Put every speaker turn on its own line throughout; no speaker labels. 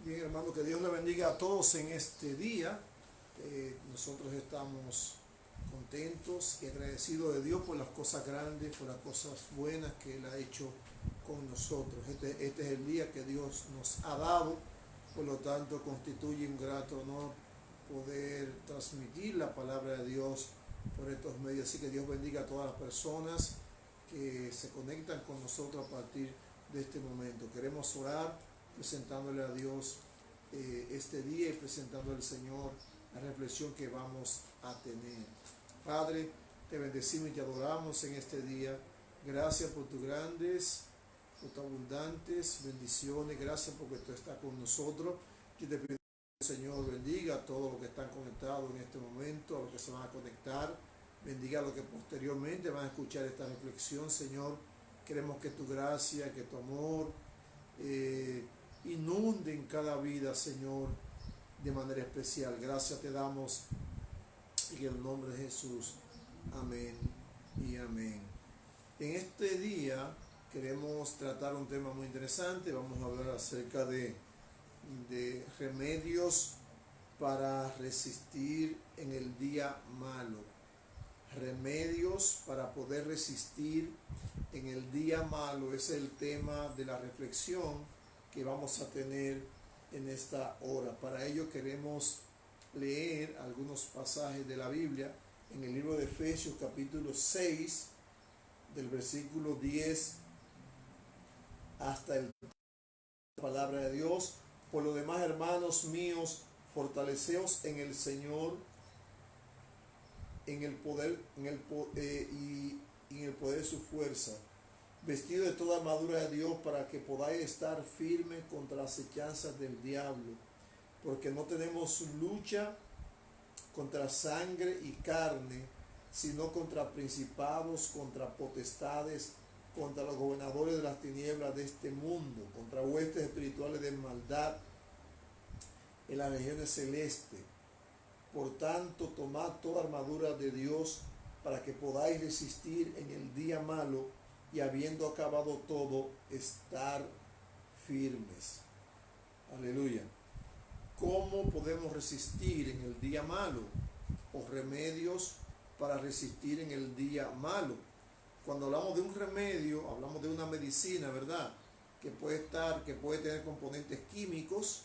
Bien, hermano, que Dios le bendiga a todos en este día. Nosotros estamos contentos y agradecidos de Dios por las cosas grandes, por las cosas buenas que Él ha hecho con nosotros. Este es el día que Dios nos ha dado, por lo tanto constituye un grato honor poder transmitir la palabra de Dios por estos medios. Así que Dios bendiga a todas las personas que se conectan con nosotros a partir de este momento. Queremos orar presentándole a Dios este día y presentándole al Señor la reflexión que vamos a tener. Padre, te bendecimos y te adoramos en este día. Gracias por tus grandes, por tus abundantes bendiciones. Gracias porque tú estás con nosotros. Yo te pido, Señor, bendiga a todos los que están conectados en este momento, a los que se van a conectar. Bendiga a los que posteriormente van a escuchar esta reflexión, Señor. Queremos que tu gracia, que tu amor inunde en cada vida, Señor, de manera especial. Gracias te damos en el nombre de Jesús. Amén y amén. En este día queremos tratar un tema muy interesante. Vamos a hablar acerca de remedios para resistir en el día malo. Remedios para poder resistir en el día malo es el tema de la reflexión que vamos a tener en esta hora. Para ello queremos leer algunos pasajes de la Biblia en el libro de Efesios capítulo 6 del versículo 10 hasta el palabra de Dios. Por lo demás, hermanos míos, fortaleceos en el Señor, en el poder de su fuerza, vestido de toda armadura de Dios, para que podáis estar firmes contra las acechanzas del diablo, porque no tenemos lucha contra sangre y carne, sino contra principados, contra potestades, contra los gobernadores de las tinieblas de este mundo, contra huestes espirituales de maldad en las regiones celestes. Por tanto, tomad toda armadura de Dios para que podáis resistir en el día malo y, habiendo acabado todo, estar firmes. Aleluya. ¿Cómo podemos resistir en el día malo? O remedios para resistir en el día malo. Cuando hablamos de un remedio, hablamos de una medicina, ¿verdad? Que puede tener componentes químicos.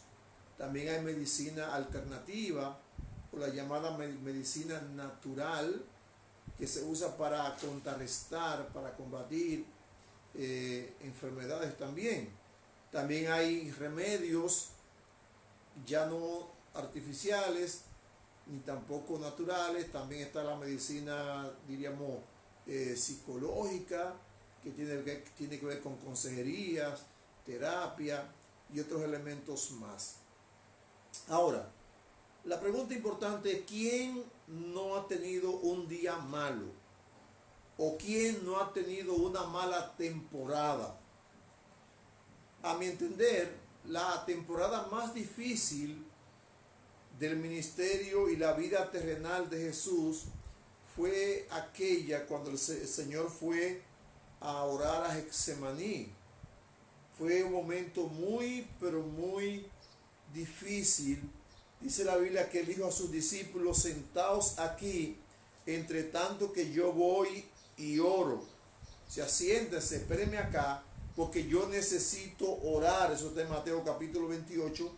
También hay medicina alternativa, o la llamada medicina natural, que se usa para contrarrestar, para combatir enfermedades también. También hay remedios ya no artificiales, ni tampoco naturales. También está la medicina, diríamos, psicológica, que tiene que ver con consejerías, terapia y otros elementos más. Ahora, la pregunta importante es: ¿quién no ha tenido un día malo? ¿O quién no ha tenido una mala temporada? A mi entender, la temporada más difícil del ministerio y la vida terrenal de Jesús fue aquella cuando el Señor fue a orar a Getsemaní. Fue un momento muy, pero muy difícil. Dice la Biblia que Él dijo a sus discípulos: sentaos aquí, entre tanto que yo voy y oro. O sea, siéntense, espérenme acá, porque yo necesito orar. Eso está en Mateo capítulo 28,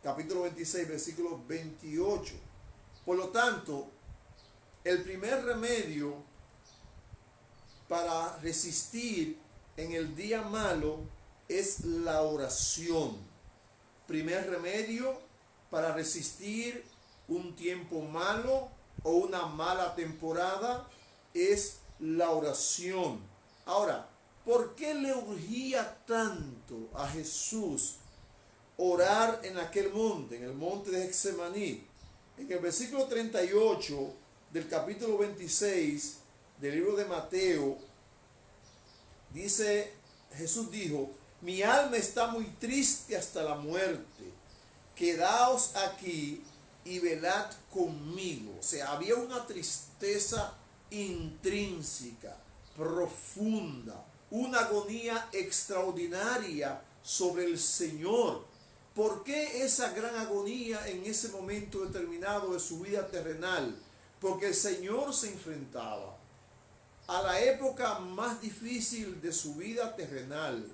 capítulo 26, versículo 28. Por lo tanto, el primer remedio para resistir en el día malo es la oración. Primer remedio para resistir un tiempo malo o una mala temporada es la oración. Ahora, ¿por qué le urgía tanto a Jesús orar en aquel monte, en el monte de Getsemaní? En el versículo 38 del capítulo 26 del libro de Mateo, dice, Jesús dijo: mi alma está muy triste hasta la muerte. Quedaos aquí y velad conmigo. O sea, había una tristeza intrínseca, profunda, una agonía extraordinaria sobre el Señor. ¿Por qué esa gran agonía en ese momento determinado de su vida terrenal? Porque el Señor se enfrentaba a la época más difícil de su vida terrenal,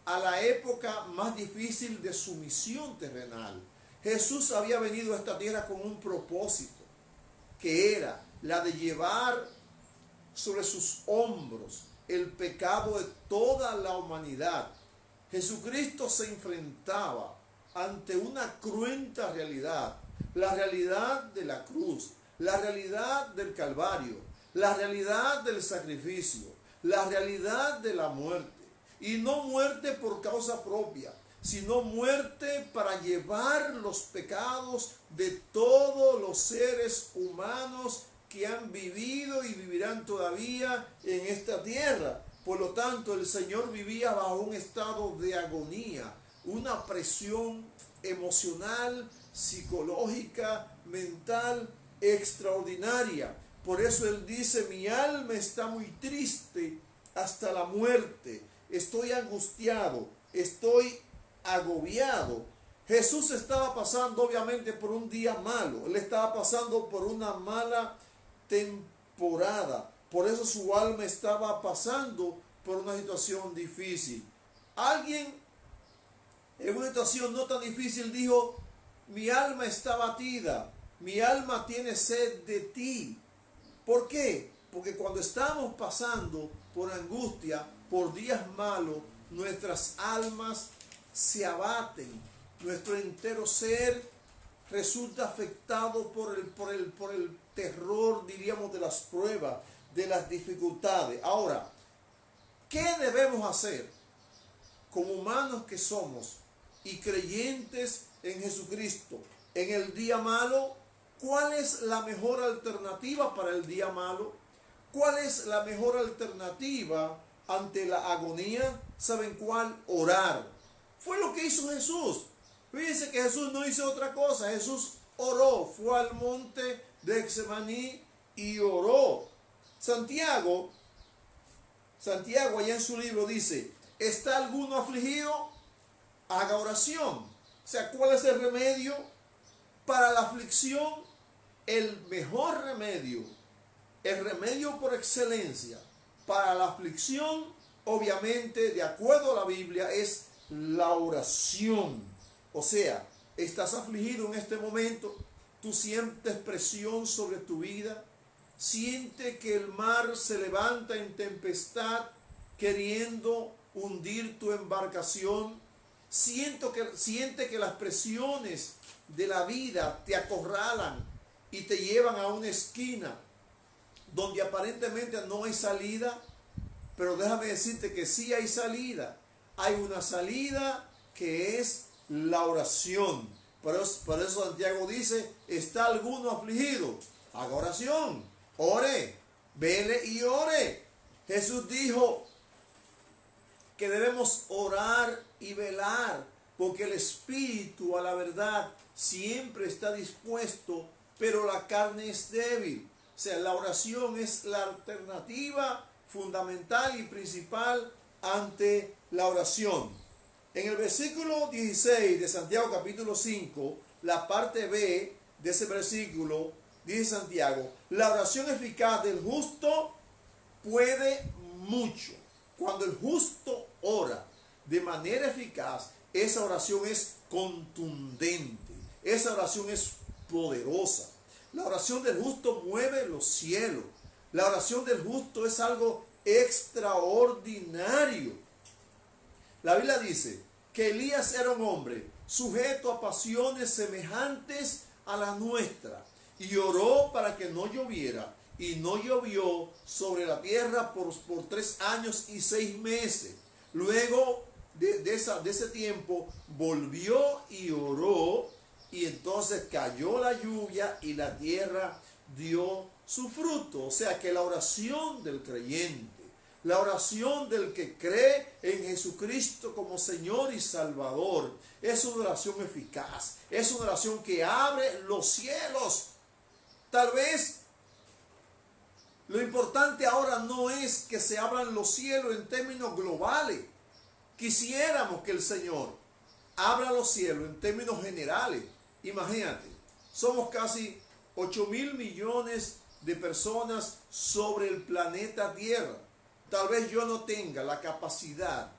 a la época más difícil de su misión terrenal. Jesús había venido a esta tierra con un propósito, que era la de llevar sobre sus hombros el pecado de toda la humanidad. Jesucristo se enfrentaba ante una cruenta realidad, la realidad de la cruz, la realidad del Calvario, la realidad del sacrificio, la realidad de la muerte. Y no muerte por causa propia, sino muerte para llevar los pecados de todos los seres humanos que han vivido y vivirán todavía en esta tierra. Por lo tanto, el Señor vivía bajo un estado de agonía, una presión emocional, psicológica, mental, extraordinaria. Por eso Él dice, mi alma está muy triste hasta la muerte. Estoy angustiado, estoy agobiado. Jesús estaba pasando obviamente por un día malo. Él estaba pasando por una mala temporada. Por eso su alma estaba pasando por una situación difícil. Alguien en una situación no tan difícil dijo, mi alma está batida, mi alma tiene sed de ti. ¿Por qué? Porque cuando estamos pasando por angustia, por días malos, nuestras almas se abaten, nuestro entero ser resulta afectado por el terror, diríamos, de las pruebas, de las dificultades. Ahora, ¿qué debemos hacer como humanos que somos y creyentes en Jesucristo en el día malo? ¿Cuál es la mejor alternativa para el día malo? ¿Cuál es la mejor alternativa ante la agonía? ¿Saben cuál? Orar. Fue lo que hizo Jesús. Fíjense que Jesús no hizo otra cosa. Jesús oró, fue al monte de Getsemaní y oró. Santiago allá en su libro dice, ¿está alguno afligido? Haga oración. O sea, ¿cuál es el remedio para la aflicción? El mejor remedio, el remedio por excelencia para la aflicción, obviamente, de acuerdo a la Biblia, es la oración. O sea, estás afligido en este momento, tú sientes presión sobre tu vida, siente que el mar se levanta en tempestad queriendo hundir tu embarcación, siente que las presiones de la vida te acorralan y te llevan a una esquina donde aparentemente no hay salida, pero déjame decirte que sí hay salida. Hay una salida que es la oración. Por eso Santiago dice, ¿está alguno afligido? Haga oración, ore, vele y ore. Jesús dijo que debemos orar y velar, porque el espíritu a la verdad siempre está dispuesto, pero la carne es débil. O sea, la oración es la alternativa fundamental y principal ante la oración. En el versículo 16 de Santiago capítulo 5, la parte B de ese versículo, dice Santiago, la oración eficaz del justo puede mucho. Cuando el justo ora de manera eficaz, esa oración es contundente, esa oración es poderosa. La oración del justo mueve los cielos. La oración del justo es algo extraordinario. La Biblia dice que Elías era un hombre sujeto a pasiones semejantes a la nuestra y oró para que no lloviera, y no llovió sobre la tierra por 3 años y 6 meses. Luego de ese tiempo volvió y oró, y entonces cayó la lluvia y la tierra dio su fruto. O sea que la oración del creyente, la oración del que cree en Jesucristo como Señor y Salvador, es una oración eficaz, es una oración que abre los cielos. Tal vez lo importante ahora no es que se abran los cielos en términos globales. Quisiéramos que el Señor abra los cielos en términos generales. Imagínate, somos casi 8.000 millones de personas sobre el planeta Tierra. Tal vez yo no tenga la capacidad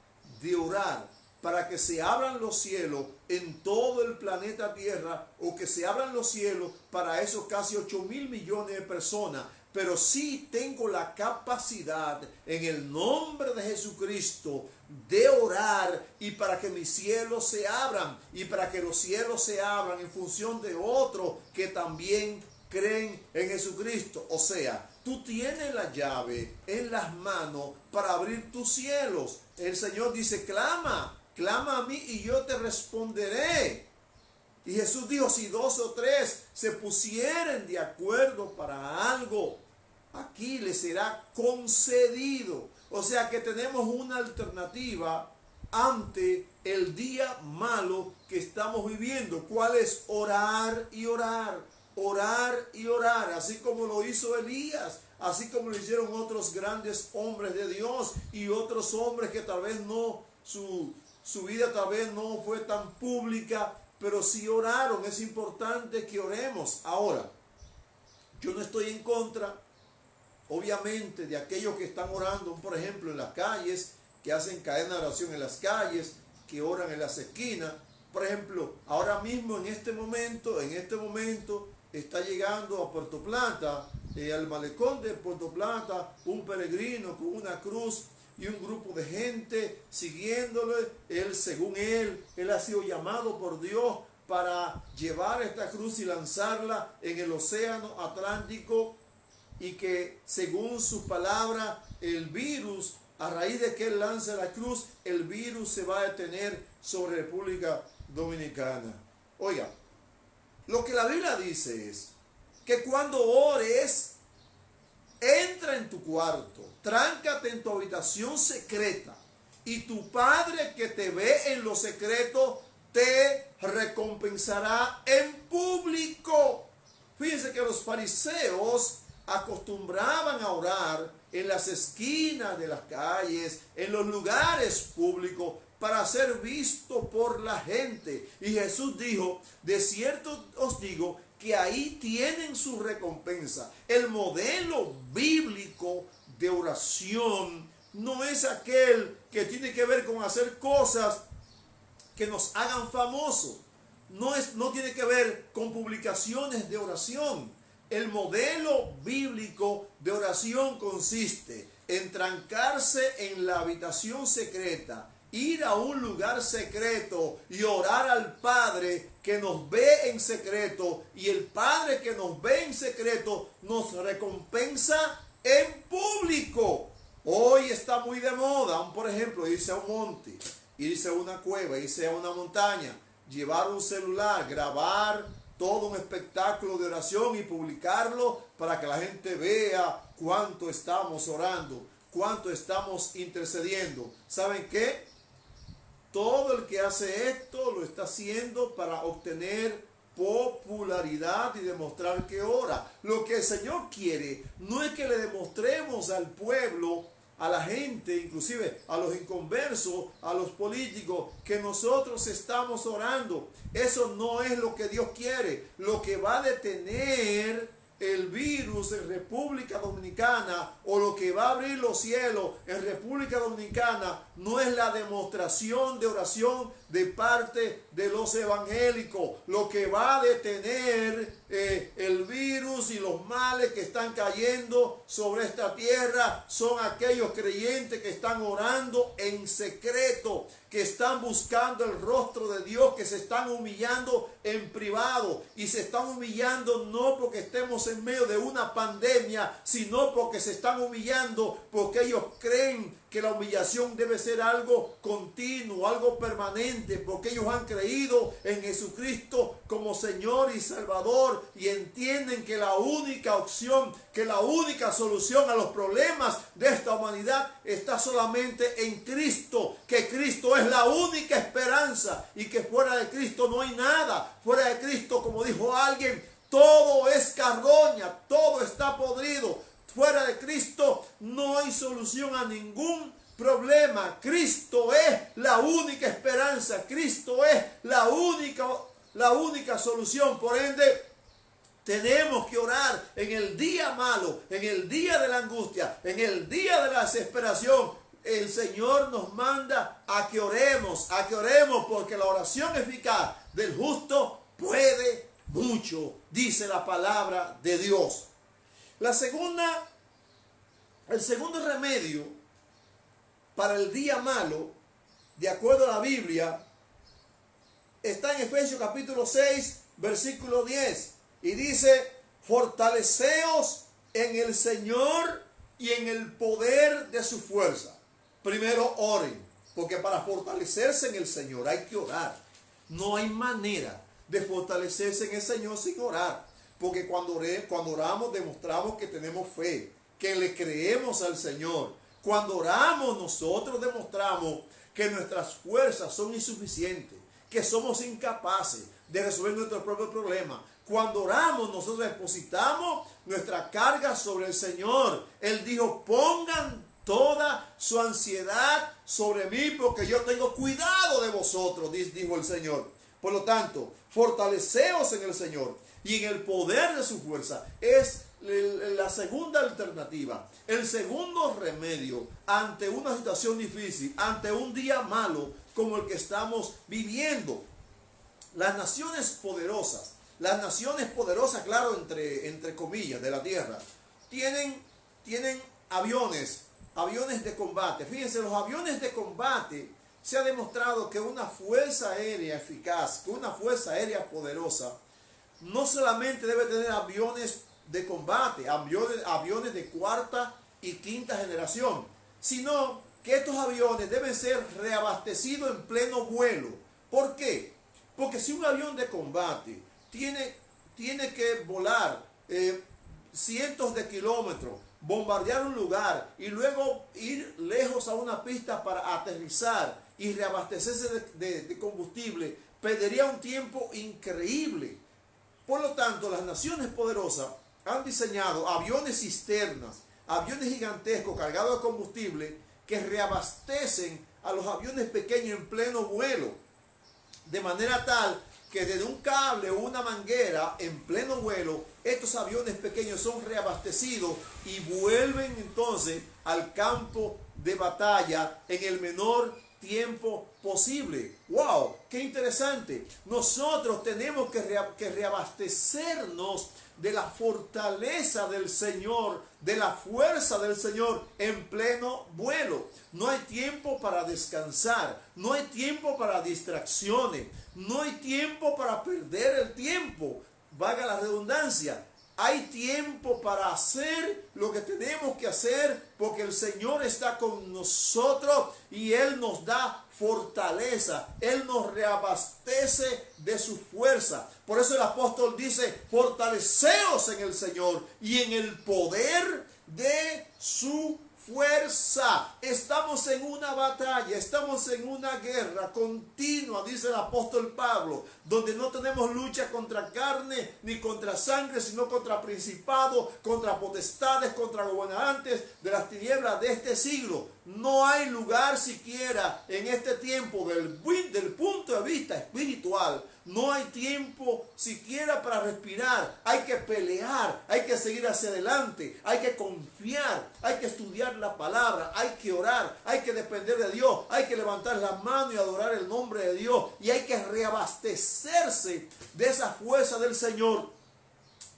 de orar para que se abran los cielos en todo el planeta Tierra, o que se abran los cielos para esos casi 8.000 millones de personas, pero sí tengo la capacidad en el nombre de Jesucristo de orar, y para que mis cielos se abran, y para que los cielos se abran en función de otros que también creen en Jesucristo. O sea, tú tienes la llave en las manos para abrir tus cielos. El Señor dice: clama a mí y yo te responderé. Y Jesús dijo: si 2 o 3 se pusieren de acuerdo para algo, aquí les será concedido. O sea que tenemos una alternativa ante el día malo que estamos viviendo. ¿Cuál es? Orar y orar, orar y orar, así como lo hizo Elías, así como lo hicieron otros grandes hombres de Dios, y otros hombres que tal vez no, su vida tal vez no fue tan pública, pero sí oraron. Es importante que oremos. Ahora, yo no estoy en contra, obviamente, de aquellos que están orando, por ejemplo, en las calles, que hacen cadena de oración en las calles, que oran en las esquinas. Por ejemplo, ahora mismo, en este momento, está llegando a Puerto Plata, al malecón de Puerto Plata, un peregrino con una cruz y un grupo de gente siguiéndole. Según él ha sido llamado por Dios para llevar esta cruz y lanzarla en el océano Atlántico, y que según su palabra, el virus, a raíz de que él lance la cruz, el virus se va a detener sobre República Dominicana. Oiga, lo que la Biblia dice es que cuando ores, entra en tu cuarto, tráncate en tu habitación secreta, y tu Padre que te ve en lo secreto te recompensará en público. Fíjense que los fariseos acostumbraban a orar en las esquinas de las calles, en los lugares públicos, para ser visto por la gente. Y Jesús dijo: de cierto os digo que ahí tienen su recompensa. El modelo bíblico de oración no es aquel que tiene que ver con hacer cosas que nos hagan famosos. No tiene que ver con publicaciones de oración. El modelo bíblico de oración consiste en trancarse en la habitación secreta, ir a un lugar secreto y orar al Padre que nos ve en secreto, y el Padre que nos ve en secreto nos recompensa en público. Hoy está muy de moda, por ejemplo, irse a un monte, irse a una cueva, irse a una montaña, llevar un celular, grabar todo un espectáculo de oración y publicarlo para que la gente vea cuánto estamos orando, cuánto estamos intercediendo. ¿Saben qué? Todo el que hace esto lo está haciendo para obtener popularidad y demostrar que ora. Lo que el Señor quiere no es que le demostremos al pueblo, a la gente, inclusive a los inconversos, a los políticos, que nosotros estamos orando. Eso no es lo que Dios quiere. Lo que va a detener el virus en República Dominicana, o lo que va a abrir los cielos en República Dominicana, no es la demostración de oración de parte de los evangélicos. Lo que va a detener el virus y los males que están cayendo sobre esta tierra son aquellos creyentes que están orando en secreto, que están buscando el rostro de Dios, que se están humillando en privado, y se están humillando no porque estemos en medio de una pandemia, sino porque se están humillando porque ellos creen que la humillación debe ser algo continuo, algo permanente, porque ellos han creído en Jesucristo como Señor y Salvador, y entienden que la única opción, que la única solución a los problemas de esta humanidad está solamente en Cristo, que Cristo es la única esperanza, y que fuera de Cristo no hay nada. Fuera de Cristo, como dijo alguien, todo es carroña, todo está podrido. Fuera de Cristo no hay solución a ningún problema. Cristo es la única esperanza. Cristo es la única solución. Por ende, tenemos que orar en el día malo, en el día de la angustia, en el día de la desesperación. El Señor nos manda a que oremos, porque la oración eficaz del justo puede mucho, dice la palabra de Dios. El segundo remedio para el día malo, de acuerdo a la Biblia, está en Efesios capítulo 6, versículo 10. Y dice, fortaleceos en el Señor y en el poder de su fuerza. Primero oren, porque para fortalecerse en el Señor hay que orar. No hay manera de fortalecerse en el Señor sin orar. Porque cuando oramos demostramos que tenemos fe, que le creemos al Señor. Cuando oramos nosotros demostramos que nuestras fuerzas son insuficientes, que somos incapaces de resolver nuestros propios problemas. Cuando oramos, nosotros depositamos nuestra carga sobre el Señor. Él dijo, pongan toda su ansiedad sobre mí, porque yo tengo cuidado de vosotros, dijo el Señor. Por lo tanto, fortaleceos en el Señor y en el poder de su fuerza. Es la segunda alternativa, el segundo remedio ante una situación difícil, ante un día malo como el que estamos viviendo. Las naciones poderosas, claro, entre comillas, de la tierra, tienen aviones de combate. Fíjense, los aviones de combate se ha demostrado que una fuerza aérea eficaz, que una fuerza aérea poderosa, no solamente debe tener aviones de combate, aviones de cuarta y quinta generación, sino que estos aviones deben ser reabastecidos en pleno vuelo. ¿Por qué? Porque si un avión de combate tiene que volar cientos de kilómetros, bombardear un lugar y luego ir lejos a una pista para aterrizar y reabastecerse de combustible, perdería un tiempo increíble. Por lo tanto, las naciones poderosas han diseñado aviones cisternas, aviones gigantescos cargados de combustible que reabastecen a los aviones pequeños en pleno vuelo, de manera tal que desde un cable o una manguera en pleno vuelo, estos aviones pequeños son reabastecidos y vuelven entonces al campo de batalla en el menor tiempo posible. ¡Wow! ¡Qué interesante! Nosotros tenemos que reabastecernos de la fortaleza del Señor, de la fuerza del Señor en pleno vuelo. No hay tiempo para descansar, no hay tiempo para distracciones, no hay tiempo para perder el tiempo, valga la redundancia. Hay tiempo para hacer lo que tenemos que hacer, porque el Señor está con nosotros y Él nos da fortaleza. Él nos reabastece de su fuerza. Por eso el apóstol dice, fortaleceos en el Señor y en el poder de su fuerza. Estamos en una batalla, estamos en una guerra continua, dice el apóstol Pablo, donde no tenemos lucha contra carne ni contra sangre, sino contra principados, contra potestades, contra gobernantes de las tinieblas de este siglo. No hay lugar siquiera en este tiempo del punto de vista espiritual. No hay tiempo siquiera para respirar. Hay que pelear, hay que seguir hacia adelante, hay que confiar, hay que estudiar la palabra, hay que orar, hay que depender de Dios, hay que levantar las manos y adorar el nombre de Dios, y hay que reabastecerse de esa fuerza del Señor.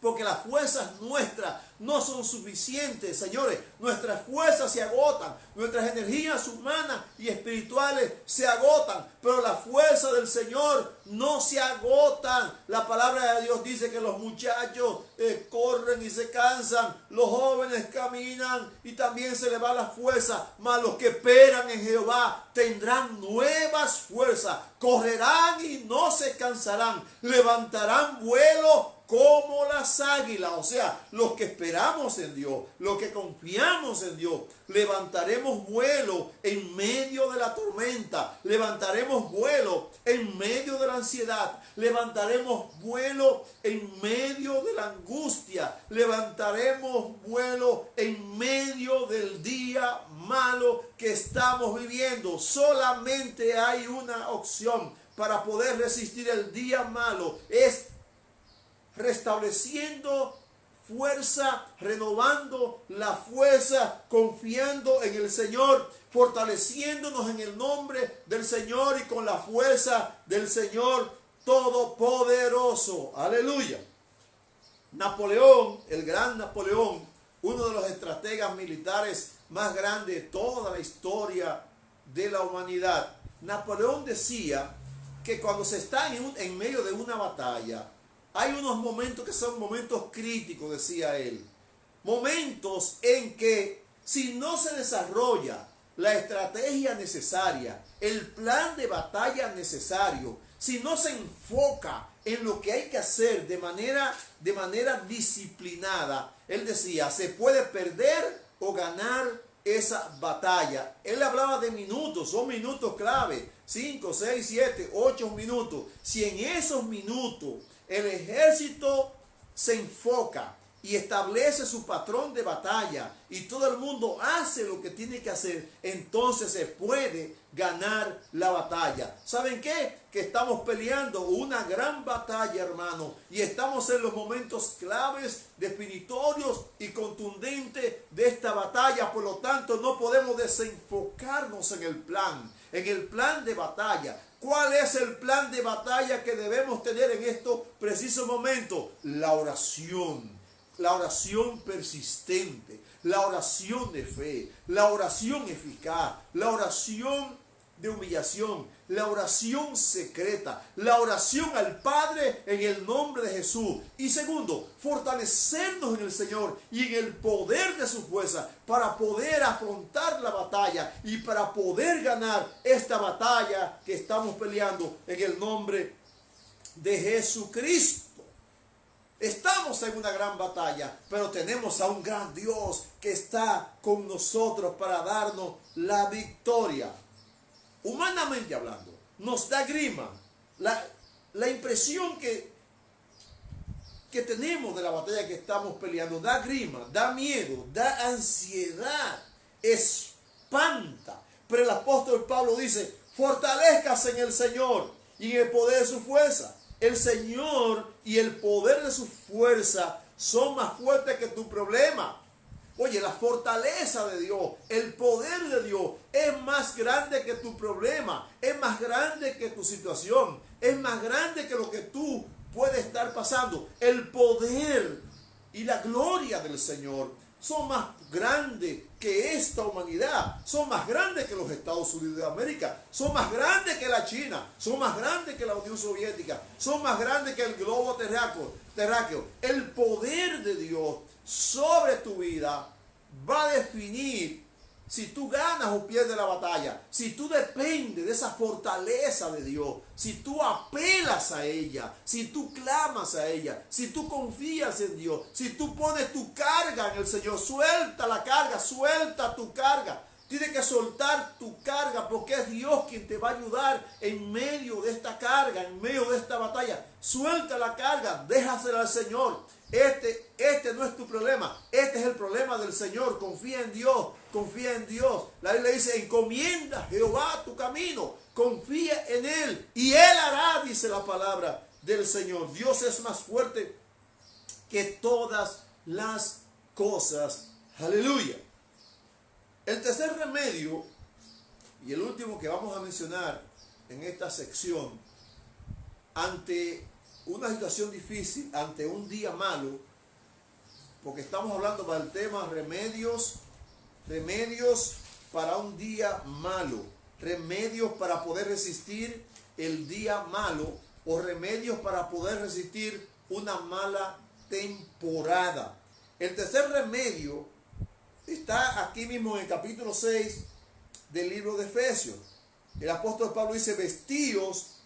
Porque las fuerzas nuestras no son suficientes, señores. Nuestras fuerzas se agotan. Nuestras energías humanas y espirituales se agotan. Pero las fuerzas del Señor no se agotan. La palabra de Dios dice que los muchachos corren y se cansan. Los jóvenes caminan y también se les va la fuerza. Mas los que esperan en Jehová tendrán nuevas fuerzas. Correrán y no se cansarán. Levantarán vuelo como las águilas. O sea, los que esperamos en Dios, los que confiamos en Dios, levantaremos vuelo en medio de la tormenta, levantaremos vuelo en medio de la ansiedad, levantaremos vuelo en medio de la angustia, levantaremos vuelo en medio del día malo que estamos viviendo. Solamente hay una opción para poder resistir el día malo, es restableciendo fuerza, renovando la fuerza, confiando en el Señor, fortaleciéndonos en el nombre del Señor y con la fuerza del Señor Todopoderoso. Aleluya. Napoleón, el gran Napoleón, uno de los estrategas militares más grandes de toda la historia de la humanidad. Napoleón decía que cuando se está en medio de una batalla, hay unos momentos que son momentos críticos, decía él. Momentos en que si no se desarrolla la estrategia necesaria, el plan de batalla necesario, si no se enfoca en lo que hay que hacer de manera disciplinada, él decía, se puede perder o ganar esa batalla. Él hablaba de minutos, son minutos clave, 5, 6, 7, 8 minutos. Si en esos minutos el ejército se enfoca y establece su patrón de batalla y todo el mundo hace lo que tiene que hacer, entonces se puede ganar la batalla. ¿Saben qué? Que estamos peleando una gran batalla, hermano, y estamos en los momentos claves, definitorios y contundentes de esta batalla. Por lo tanto, no podemos desenfocarnos en el plan de batalla. ¿Cuál es el plan de batalla que debemos tener en estos precisos momentos? La oración persistente, la oración de fe, la oración eficaz, la oración de humillación, la oración secreta, la oración al Padre en el nombre de Jesús. Y segundo, fortalecernos en el Señor y en el poder de su fuerza para poder afrontar la batalla y para poder ganar esta batalla que estamos peleando en el nombre de Jesucristo. Estamos en una gran batalla, pero tenemos a un gran Dios que está con nosotros para darnos la victoria. Humanamente hablando, nos da grima la impresión que tenemos de la batalla que estamos peleando. Da grima, da miedo, da ansiedad, espanta. Pero el apóstol Pablo dice, fortalezcas en el Señor y en el poder de su fuerza. El Señor y el poder de su fuerza son más fuertes que tu problema. Oye, la fortaleza de Dios, el poder de Dios es más grande que tu problema, es más grande que tu situación, es más grande que lo que tú puedes estar pasando. El poder y la gloria del Señor son más grandes que esta humanidad, son más grandes que los Estados Unidos de América, son más grandes que la China, son más grandes que la Unión Soviética, son más grandes que el globo terráqueo. El poder de Dios sobre tu vida va a definir si tú ganas o pierdes la batalla, si tú dependes de esa fortaleza de Dios, si tú apelas a ella, si tú clamas a ella, si tú confías en Dios, si tú pones tu carga en el Señor. Suelta la carga, suelta tu carga. Tienes que soltar tu carga porque es Dios quien te va a ayudar en medio de esta carga, en medio de esta batalla. Suelta la carga, déjasela al Señor. Este no es tu problema, este es el problema del Señor. Confía en Dios, confía en Dios. La Biblia dice, encomienda a Jehová tu camino, confía en Él y Él hará, dice la palabra del Señor. Dios es más fuerte que todas las cosas. Aleluya. El tercer remedio y el último que vamos a mencionar en esta sección, ante una situación difícil, ante un día malo, porque estamos hablando del tema remedios para un día malo, remedios para poder resistir el día malo o remedios para poder resistir una mala temporada. El tercer remedio está aquí mismo en el capítulo 6 del libro de Efesios. El apóstol Pablo dice, vestíos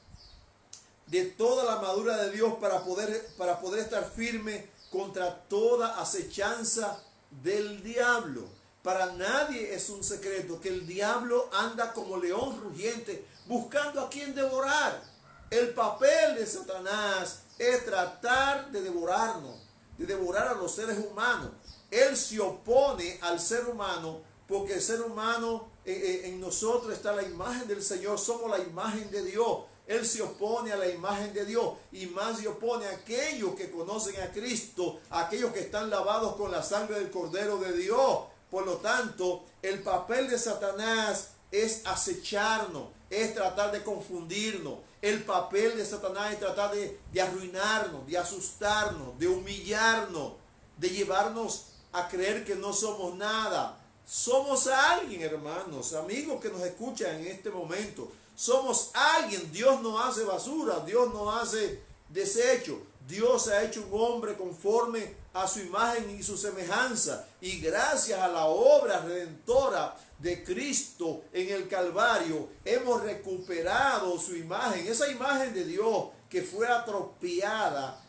de toda la armadura de Dios para poder estar firme contra toda acechanza del diablo. Para nadie es un secreto que el diablo anda como león rugiente buscando a quien devorar. El papel de Satanás es tratar de devorarnos, de devorar a los seres humanos. Él se opone al ser humano porque el ser humano, en nosotros está la imagen del Señor, somos la imagen de Dios. Él se opone a la imagen de Dios y más se opone a aquellos que conocen a Cristo, a aquellos que están lavados con la sangre del Cordero de Dios. Por lo tanto, el papel de Satanás es acecharnos, es tratar de confundirnos. El papel de Satanás es tratar de arruinarnos, de asustarnos, de humillarnos, de llevarnos a creer que no somos nada. Somos alguien, hermanos, amigos que nos escuchan en este momento. Somos alguien. Dios no hace basura, Dios no hace desecho. Dios ha hecho un hombre conforme a su imagen y su semejanza. Y gracias a la obra redentora de Cristo en el Calvario, hemos recuperado su imagen. Esa imagen de Dios que fue atropellada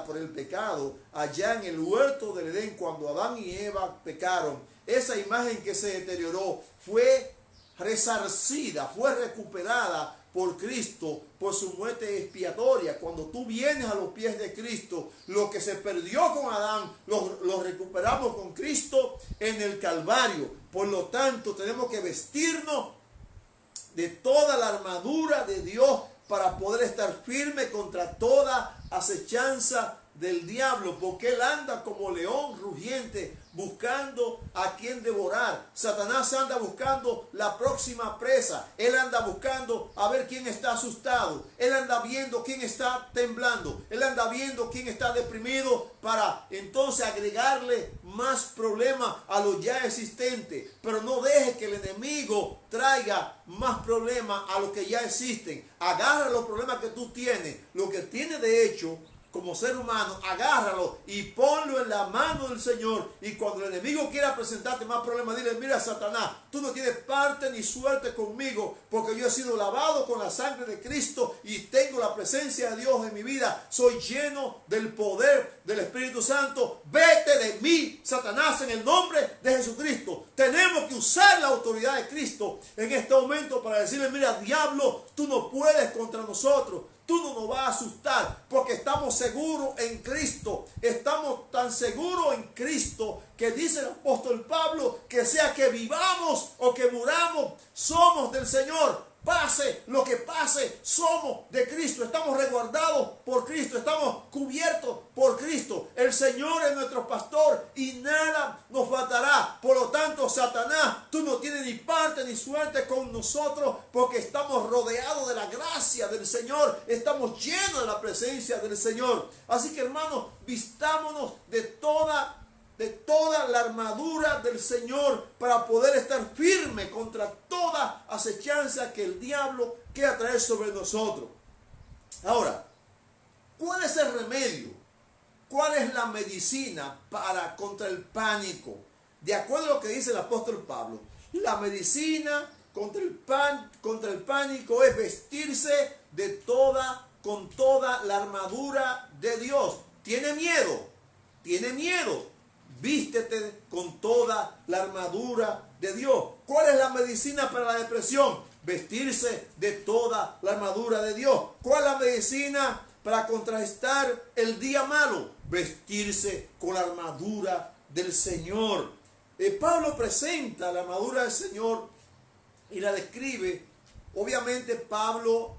por el pecado allá en el huerto del Edén cuando Adán y Eva pecaron. Esa imagen que se deterioró fue resarcida, fue recuperada por Cristo, por su muerte expiatoria. Cuando tú vienes a los pies de Cristo, lo que se perdió con Adán, lo recuperamos con Cristo en el Calvario. Por lo tanto, tenemos que vestirnos de toda la armadura de Dios para poder estar firme contra toda acechanza del diablo, porque él anda como león rugiente buscando a quien devorar. Satanás anda buscando la próxima presa. Él anda buscando a ver quién está asustado. Él anda viendo quién está temblando. Él anda viendo quién está deprimido para entonces agregarle más problemas a lo ya existente. Pero no deje que el enemigo traiga más problemas a lo que ya existen. Agarra los problemas que tú tienes, lo que tienes de hecho como ser humano, agárralo y ponlo en la mano del Señor. Y cuando el enemigo quiera presentarte más problemas, dile: mira, Satanás, tú no tienes parte ni suerte conmigo, porque yo he sido lavado con la sangre de Cristo y tengo la presencia de Dios en mi vida. Soy lleno del poder del Espíritu Santo. Vete de mí, Satanás, en el nombre de Jesucristo. Tenemos que usar la autoridad de Cristo en este momento para decirle: mira, diablo, tú no puedes contra nosotros. Tú no nos vas a asustar porque estamos seguros en Cristo. Estamos tan seguros en Cristo que dice el apóstol Pablo que sea que vivamos o que muramos, somos del Señor. Pase lo que pase, somos de Cristo. Estamos resguardados por Cristo. Estamos cubiertos por Cristo. El Señor es nuestro pastor y nada nos faltará. Por lo tanto, Satanás, tú no tienes ni parte ni suerte con nosotros porque estamos rodeados de la gracia del Señor. Estamos llenos de la presencia del Señor. Así que, hermanos, vistámonos de toda la armadura del Señor para poder estar firme contra toda acechanza que el diablo quiera traer sobre nosotros. Ahora, ¿cuál es el remedio? ¿Cuál es la medicina contra el pánico? De acuerdo a lo que dice el apóstol Pablo, la medicina contra el pánico es vestirse con toda la armadura de Dios. ¿Tiene miedo? ¿Tiene miedo? Vístete con toda la armadura de Dios. ¿Cuál es la medicina para la depresión? Vestirse de toda la armadura de Dios. ¿Cuál es la medicina para contrarrestar el día malo? Vestirse con la armadura del Señor. Pablo presenta la armadura del Señor y la describe. Obviamente Pablo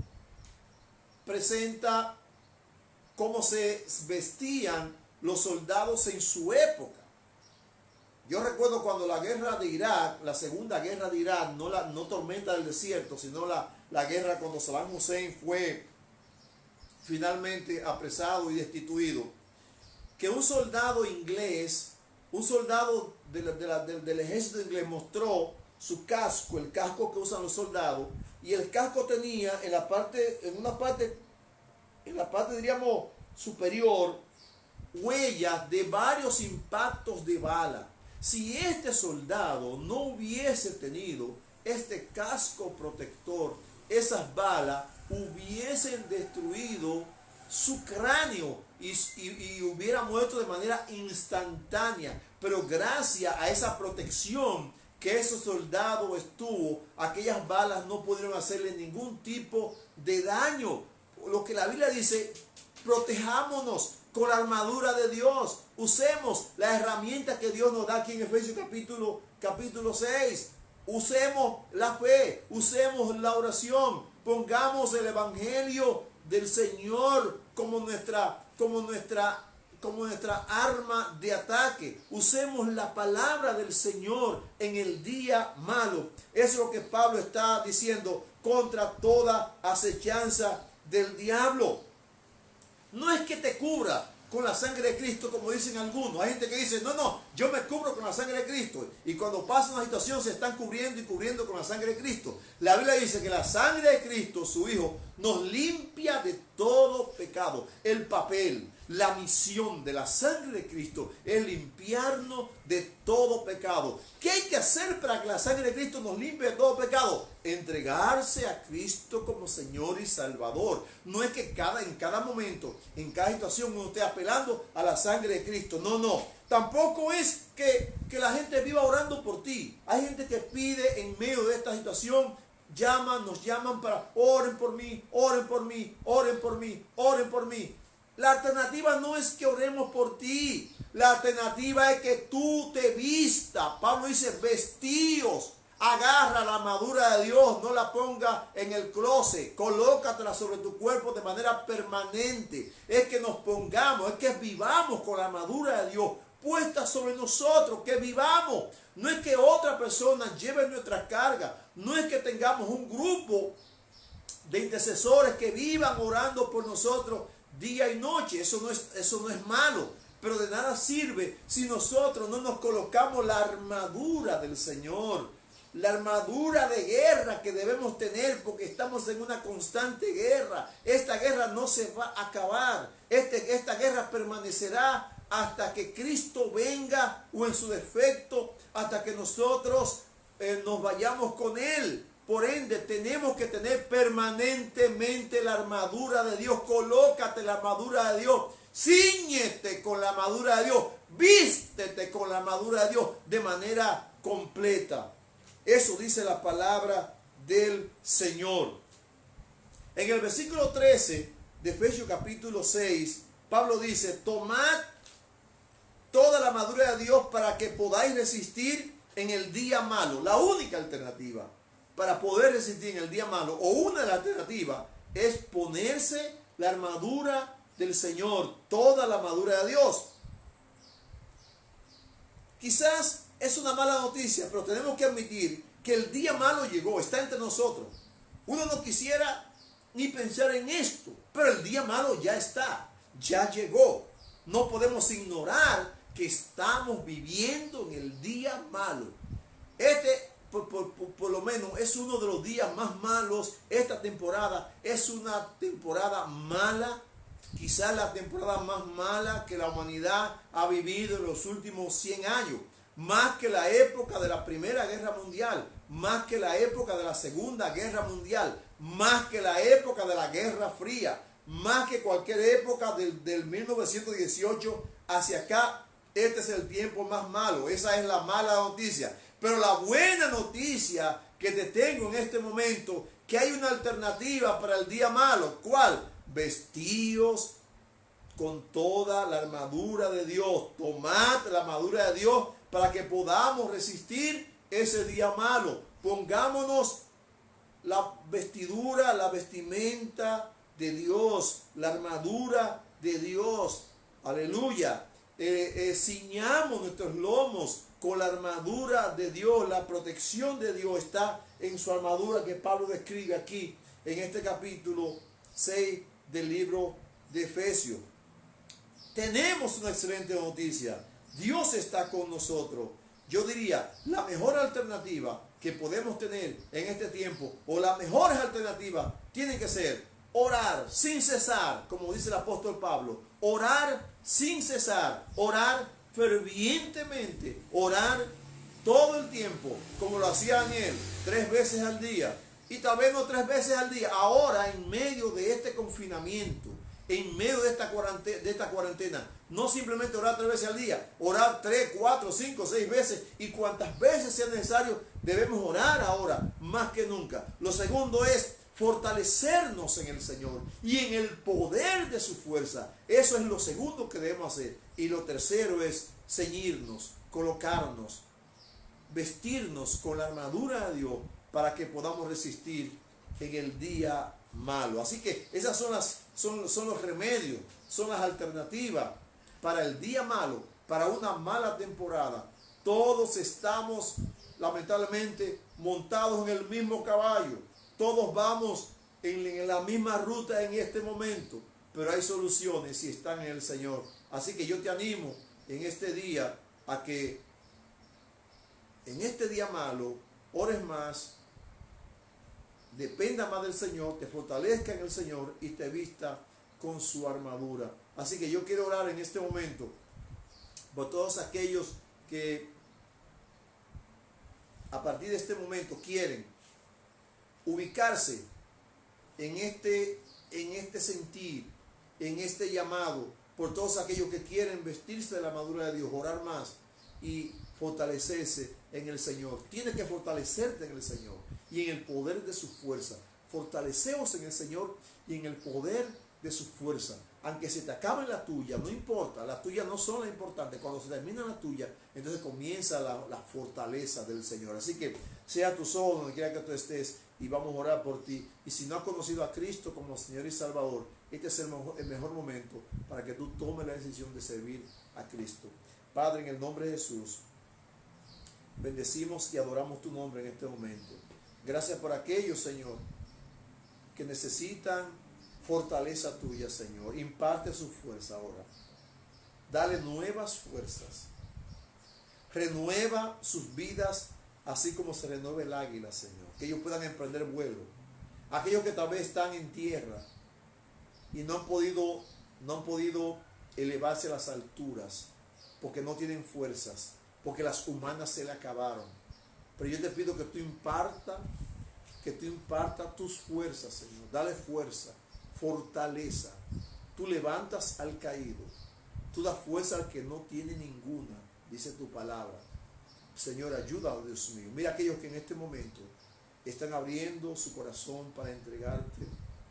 presenta cómo se vestían los soldados en su época. Yo recuerdo cuando la guerra de Irak, la segunda guerra de Irak, no tormenta del desierto, sino la guerra cuando Saddam Hussein fue finalmente apresado y destituido, que un soldado inglés, un soldado del ejército inglés mostró su casco, el casco que usan los soldados, y el casco tenía en la parte diríamos superior, huellas de varios impactos de bala. Si este soldado no hubiese tenido este casco protector, esas balas hubiesen destruido su cráneo y hubiera muerto de manera instantánea. Pero gracias a esa protección que ese soldado estuvo, aquellas balas no pudieron hacerle ningún tipo de daño. Lo que la Biblia dice, protejámonos con la armadura de Dios. Usemos la herramienta que Dios nos da aquí en Efesios capítulo 6. Usemos la fe, usemos la oración, pongamos el evangelio del Señor como nuestra arma de ataque. Usemos la palabra del Señor en el día malo. Eso es lo que Pablo está diciendo, contra toda acechanza del diablo. No es que te cubra con la sangre de Cristo, como dicen algunos. Hay gente que dice, no, yo me cubro con la sangre de Cristo. Y cuando pasa una situación se están cubriendo y cubriendo con la sangre de Cristo. La Biblia dice que la sangre de Cristo, su Hijo, nos limpia de todo pecado. El papel, la misión de la sangre de Cristo es limpiarnos de todo pecado. ¿Qué hay que hacer para que la sangre de Cristo nos limpie de todo pecado? Entregarse a Cristo como Señor y Salvador. No es que en cada momento, en cada situación uno esté apelando a la sangre de Cristo. No. Tampoco es que la gente viva orando por ti. Hay gente que pide en medio de esta situación, nos llaman para oren por mí, oren por mí, oren por mí, oren por mí. La alternativa no es que oremos por ti. La alternativa es que tú te vistas. Pablo dice, vestíos. Agarra la armadura de Dios, no la ponga en el closet, colócatela sobre tu cuerpo de manera permanente. Es que nos pongamos, es que vivamos con la armadura de Dios puesta sobre nosotros, que vivamos. No es que otra persona lleve nuestras cargas, no es que tengamos un grupo de intercesores que vivan orando por nosotros día y noche. Eso no es malo, pero de nada sirve si nosotros no nos colocamos la armadura del Señor. La armadura de guerra que debemos tener, porque estamos en una constante guerra. Esta guerra no se va a acabar. Esta guerra permanecerá hasta que Cristo venga, o en su defecto, hasta que nosotros nos vayamos con Él. Por ende, tenemos que tener permanentemente la armadura de Dios. Colócate la armadura de Dios. Cíñete con la armadura de Dios. Vístete con la armadura de Dios de manera completa. Eso dice la palabra del Señor. En el versículo 13 de Efesios capítulo 6, Pablo dice, tomad toda la armadura de Dios para que podáis resistir en el día malo. La única alternativa para poder resistir en el día malo, o una de las alternativas, es ponerse la armadura del Señor, toda la armadura de Dios. Quizás es una mala noticia, pero tenemos que admitir que el día malo llegó, está entre nosotros. Uno no quisiera ni pensar en esto, pero el día malo ya está, ya llegó. No podemos ignorar que estamos viviendo en el día malo. Por lo menos es uno de los días más malos. Esta temporada es una temporada mala, quizás la temporada más mala que la humanidad ha vivido en los últimos 100 años. Más que la época de la Primera Guerra Mundial, más que la época de la Segunda Guerra Mundial, más que la época de la Guerra Fría, más que cualquier época del 1918 hacia acá. Este es el tiempo más malo. Esa es la mala noticia. Pero la buena noticia que te tengo en este momento, que hay una alternativa para el día malo. ¿Cuál? Vestíos con toda la armadura de Dios. Tomad la armadura de Dios para que podamos resistir ese día malo. Pongámonos la vestidura, la vestimenta de Dios, la armadura de Dios. Aleluya. Ciñamos nuestros lomos con la armadura de Dios. La protección de Dios está en su armadura que Pablo describe aquí en este capítulo 6 del libro de Efesios. Tenemos una excelente noticia. Dios está con nosotros. Yo diría, la mejor alternativa que podemos tener en este tiempo, o las mejores alternativas, tienen que ser orar sin cesar, como dice el apóstol Pablo. Orar sin cesar, orar fervientemente, orar todo el tiempo, como lo hacía Daniel, 3 veces al día. Y tal vez no 3 veces al día. Ahora, en medio de este confinamiento, en medio de esta cuarentena, no simplemente orar 3 veces al día, orar 3, 4, 5, 6 veces y cuantas veces sea necesario, debemos orar ahora más que nunca. Lo segundo es fortalecernos en el Señor y en el poder de su fuerza. Eso es lo segundo que debemos hacer. Y lo tercero es ceñirnos, colocarnos, vestirnos con la armadura de Dios para que podamos resistir en el día malo. Así que esas son los remedios, son las alternativas para el día malo, para una mala temporada. Todos estamos lamentablemente montados en el mismo caballo. Todos vamos en la misma ruta en este momento, pero hay soluciones si están en el Señor. Así que yo te animo en este día a que en este día malo ores más, dependa más del Señor, te fortalezca en el Señor y te vista con su armadura. Así que yo quiero orar en este momento por todos aquellos que a partir de este momento quieren ubicarse en este sentir, en este llamado, por todos aquellos que quieren vestirse de la armadura de Dios, orar más y fortalecerse en el Señor. Tienes que fortalecerte en el Señor y en el poder de su fuerza. Fortalecemos en el Señor y en el poder de su fuerza. Aunque se te acabe la tuya, no importa, las tuyas no son las importantes. Cuando se termina la tuya, entonces comienza la fortaleza del Señor. Así que sea tu solo donde quiera que tú estés y vamos a orar por ti. Y si no has conocido a Cristo como Señor y Salvador, este es el mejor momento para que tú tomes la decisión de servir a Cristo. Padre, en el nombre de Jesús, bendecimos y adoramos tu nombre en este momento. Gracias por aquellos, Señor, que necesitan fortaleza tuya, Señor. Imparte su fuerza ahora. Dale nuevas fuerzas. Renueva sus vidas así como se renueva el águila, Señor. Que ellos puedan emprender vuelo. Aquellos que tal vez están en tierra y no han podido elevarse a las alturas porque no tienen fuerzas, porque las humanas se le acabaron. Pero yo te pido que tú imparta tus fuerzas, Señor. Dale fuerza, fortaleza. Tú levantas al caído. Tú das fuerza al que no tiene ninguna, dice tu palabra. Señor, ayuda, Dios mío. Mira aquellos que en este momento están abriendo su corazón para entregarte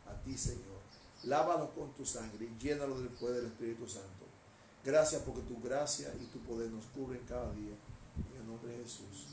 a ti, Señor. Lávalos con tu sangre y llénalos del poder del Espíritu Santo. Gracias porque tu gracia y tu poder nos cubren cada día. En el nombre de Jesús.